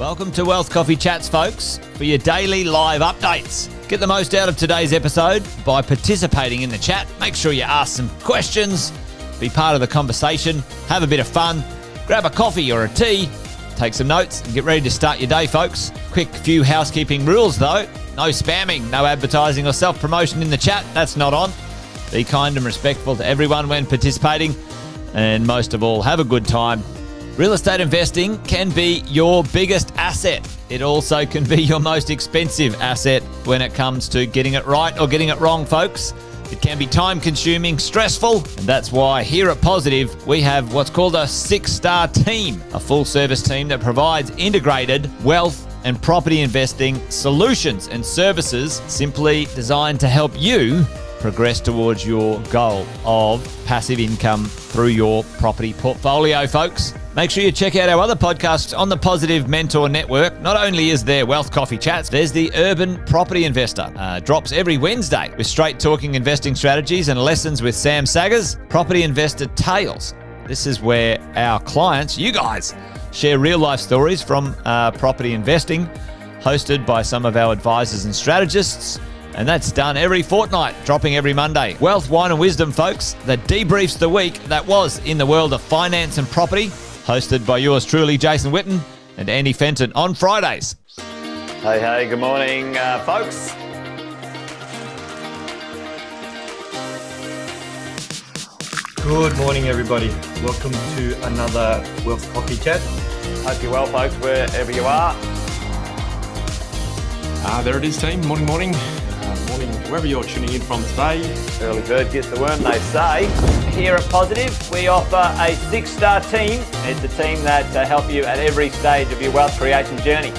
Welcome to Wealth Coffee Chats, folks, for your daily live updates. Get the most out of today's episode by participating in the chat. Make sure you ask some questions, be part of the conversation, have a bit of fun, grab a coffee or a tea, take some notes, and get ready to start your day, folks. Quick few housekeeping rules, though. No spamming, no advertising or self-promotion in the chat. That's not on. Be kind and respectful to everyone when participating. And most of all, have a good time. Real estate investing can be your biggest asset. It also can be your most expensive asset when it comes to getting it right or getting it wrong, folks. It can be time-consuming, stressful, and that's why here at Positive, we have what's called a 6-star team, a full-service team that provides integrated wealth and property investing solutions and services simply designed to help you progress towards your goal of passive income through your property portfolio, folks. Make sure you check out our other podcasts on the Positive Mentor Network. Not only is there Wealth Coffee Chats, there's the Urban Property Investor. Drops every Wednesday with straight talking investing strategies and lessons with Sam Saggers. Property Investor Tales. This is where our clients, you guys, share real life stories from property investing, hosted by some of our advisors and strategists. And that's done every fortnight, dropping every Monday. Wealth, Wine and Wisdom, folks, that debriefs the week that was in the world of finance and property, hosted by yours truly, Jason Witten and Andy Fenton on Fridays. Hey, good morning, folks. Good morning, everybody. Welcome to another Wealth Coffee Chat. Hope you're well, folks, wherever you are. There it is, team. Morning. Morning, wherever you're tuning in from today. Early bird gets the worm, they say. Here at Positive, we offer a 6-star team. It's a team that help you at every stage of your wealth creation journey.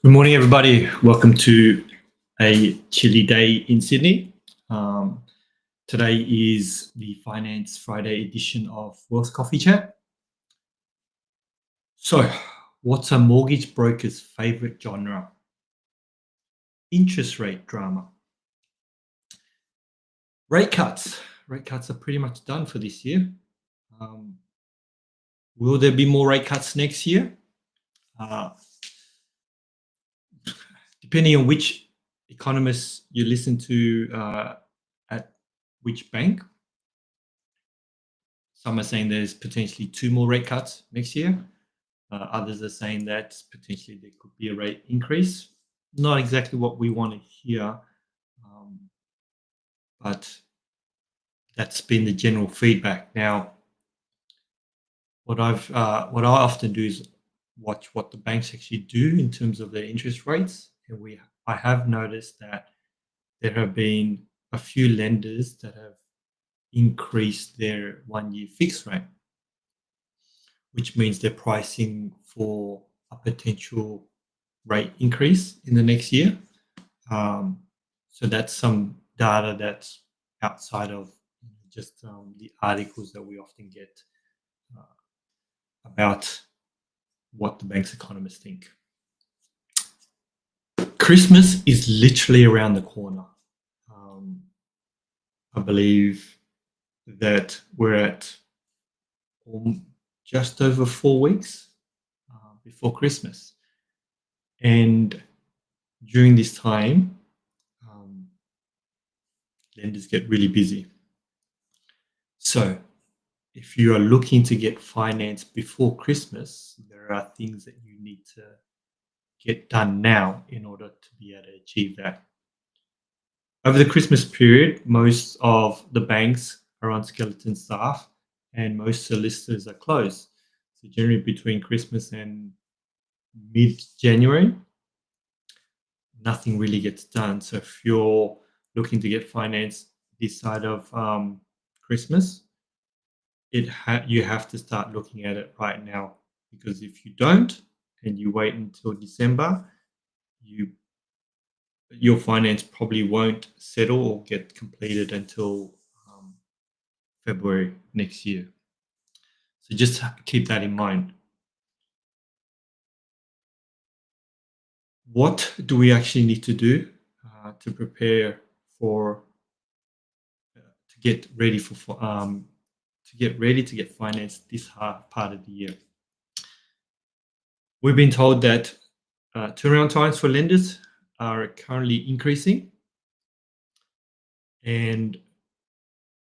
Good morning, everybody. Welcome to a chilly day in Sydney. Today is the Finance Friday edition of Wealth Coffee Chat. So, what's a mortgage broker's favorite genre? Interest rate drama. Rate cuts. Rate cuts are pretty much done for this year. Will there be more rate cuts next year? Depending on which economists you listen to at which bank. Some are saying there's potentially 2 more rate cuts next year. Others are saying that potentially there could be a rate increase. Not exactly what we want to hear, but that's been the general feedback. Now, what I often do is watch what the banks actually do in terms of their interest rates, and I have noticed that there have been a few lenders that have increased their 1-year fixed rate, which means they're pricing for a potential rate increase in the next year. So that's some data that's outside of just the articles that we often get about what the bank's economists think. Christmas is literally around the corner. I believe that we're at just over 4 weeks before Christmas. And during this time, lenders get really busy. So if you are looking to get finance before Christmas, there are things that you need to get done now in order to be able to achieve that. Over the Christmas period, most of the banks are on skeleton staff and most solicitors are closed. So generally between Christmas and mid-January, nothing really gets done. So if you're looking to get finance this side of Christmas, you have to start looking at it right now, because if you don't and you wait until December, your finance probably won't settle or get completed until February next year. So just keep that in mind. What do we actually need to do to prepare to get ready to get financed this part of the year. We've been told that turnaround times for lenders are currently increasing, and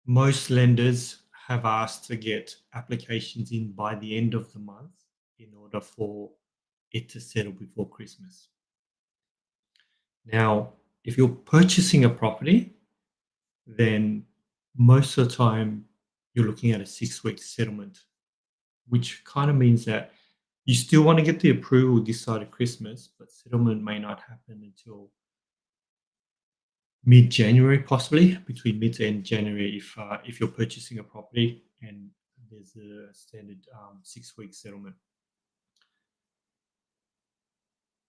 most lenders have asked to get applications in by the end of the month in order for it to settle before Christmas. Now, if you're purchasing a property, then most of the time you're looking at a 6-week settlement, which kind of means that you still want to get the approval this side of Christmas, but settlement may not happen until mid-January, possibly between mid to end January, if you're purchasing a property and there's a standard 6-week settlement.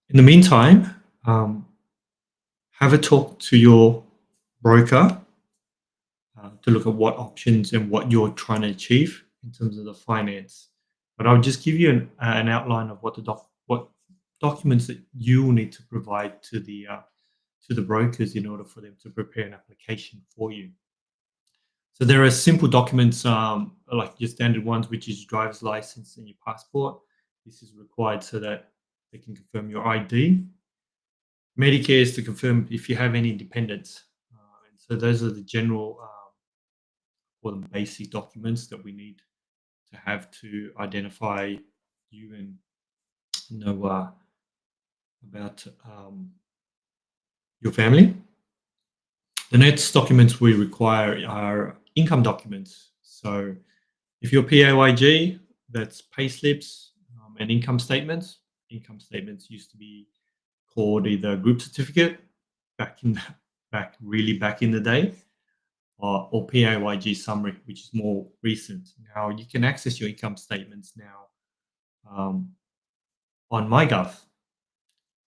In the meantime, have a talk to your broker to look at what options and what you're trying to achieve in terms of the finance. But I'll just give you an outline of what documents that you will need to provide to the brokers in order for them to prepare an application for you. So there are simple documents like your standard ones, which is driver's license and your passport. This is required so that they can confirm your ID. Medicare is to confirm if you have any dependents. And so those are the general or the basic documents that we need to have to identify you and know about your family. The next documents we require are income documents. So if you're PAYG, that's pay slips and income statements. Income statements used to be called either group certificate back in the day, or PAYG summary, which is more recent. Now you can access your income statements now on MyGov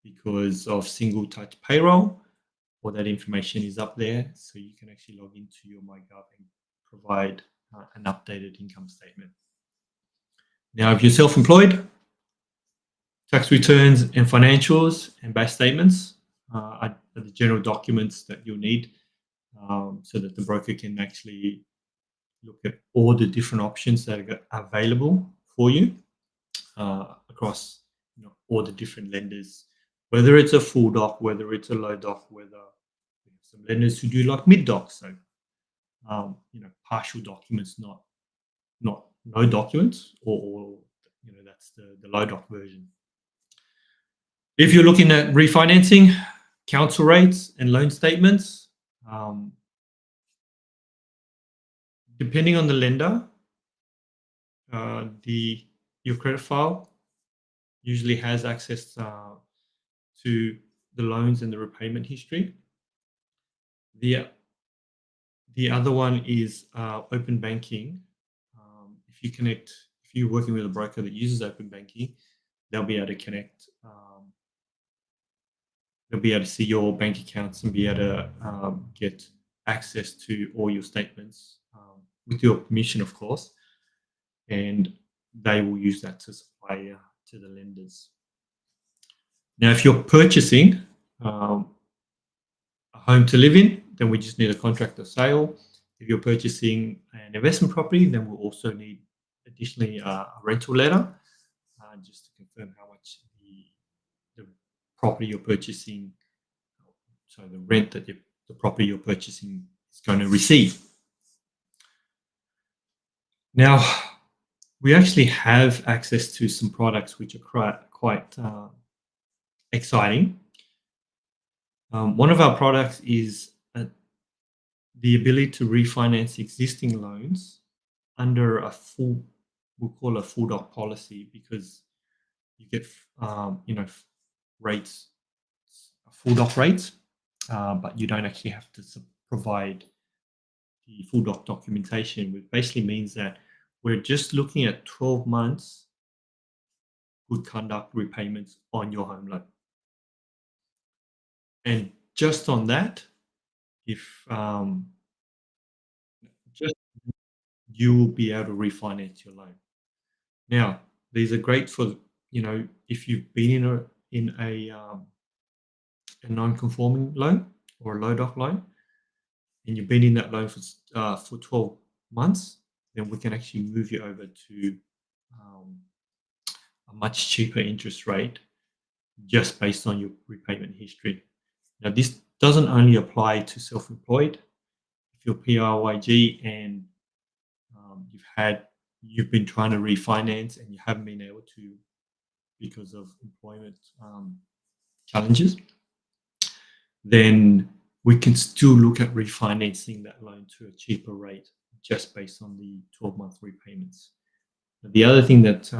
because of single touch payroll. All that information is up there, so you can actually log into your MyGov and provide an updated income statement. Now, if you're self-employed, tax returns and financials and bank statements are the general documents that you'll need so that the broker can actually look at all the different options that are available for you across all the different lenders, whether it's a full doc, whether it's a low doc, whether we have some lenders who do like mid doc, so partial documents, not no documents, or that's the low doc version. If you're looking at refinancing, council rates and loan statements, depending on the lender, your credit file usually has access to the loans and the repayment history. The other one is open banking. If you're working with a broker that uses open banking, they'll be able to connect. They'll be able to see your bank accounts and be able to get access to all your statements with your permission, of course, and they will use that to supply to the lenders. Now, if you're purchasing a home to live in, then we just need a contract of sale. If you're purchasing an investment property, then we'll also need additionally a rental letter just to confirm how much the property you're purchasing, so the rent that the property you're purchasing is going to receive. Now, we actually have access to some products which are quite exciting. One of our products is the ability to refinance existing loans under we'll call a full doc policy, because you get rates, full doc rates, but you don't actually have to provide the full doc documentation, which basically means that we're just looking at 12 months good conduct repayments on your home loan. And just on that, if just you will be able to refinance your loan. Now, these are great for if you've been in a non-conforming loan or a low doc loan, and you've been in that loan for 12 months, then we can actually move you over to a much cheaper interest rate just based on your repayment history. Now, this doesn't only apply to self-employed. If you're PAYG and you've been trying to refinance and you haven't been able to because of employment challenges, then we can still look at refinancing that loan to a cheaper rate just based on the 12-month repayments. The other thing that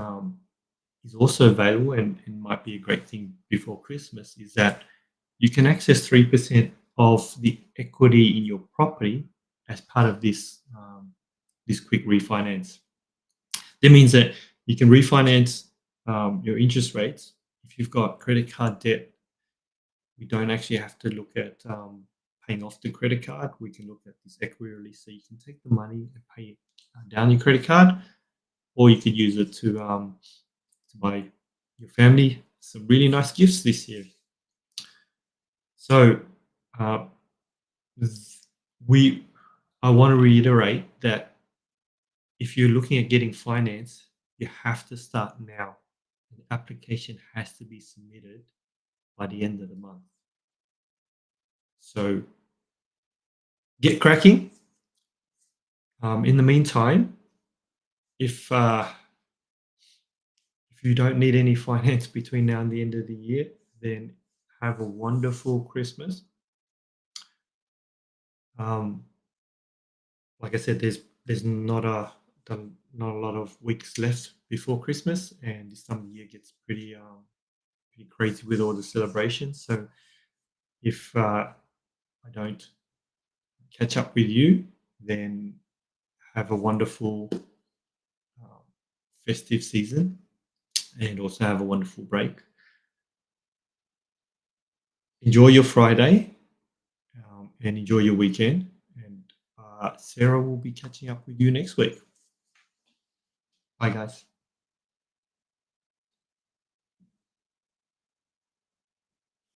is also available and might be a great thing before Christmas is that you can access 3% of the equity in your property as part of this quick refinance. That means that you can refinance your interest rates. If you've got credit card debt, we don't actually have to look at paying off the credit card. We can look at this equity release, so you can take the money and pay down your credit card, or you could use it to buy your family some really nice gifts this year. So I want to reiterate that if you're looking at getting finance, you have to start now. The application has to be submitted by the end of the month. So get cracking. In the meantime, if you don't need any finance between now and the end of the year, then have a wonderful Christmas. Like I said, there's not a lot of weeks left before Christmas, and this time of year gets pretty crazy with all the celebrations. So if I don't catch up with you, then have a wonderful festive season, and also have a wonderful break. Enjoy your Friday and enjoy your weekend. And Sarah will be catching up with you next week. Bye, guys.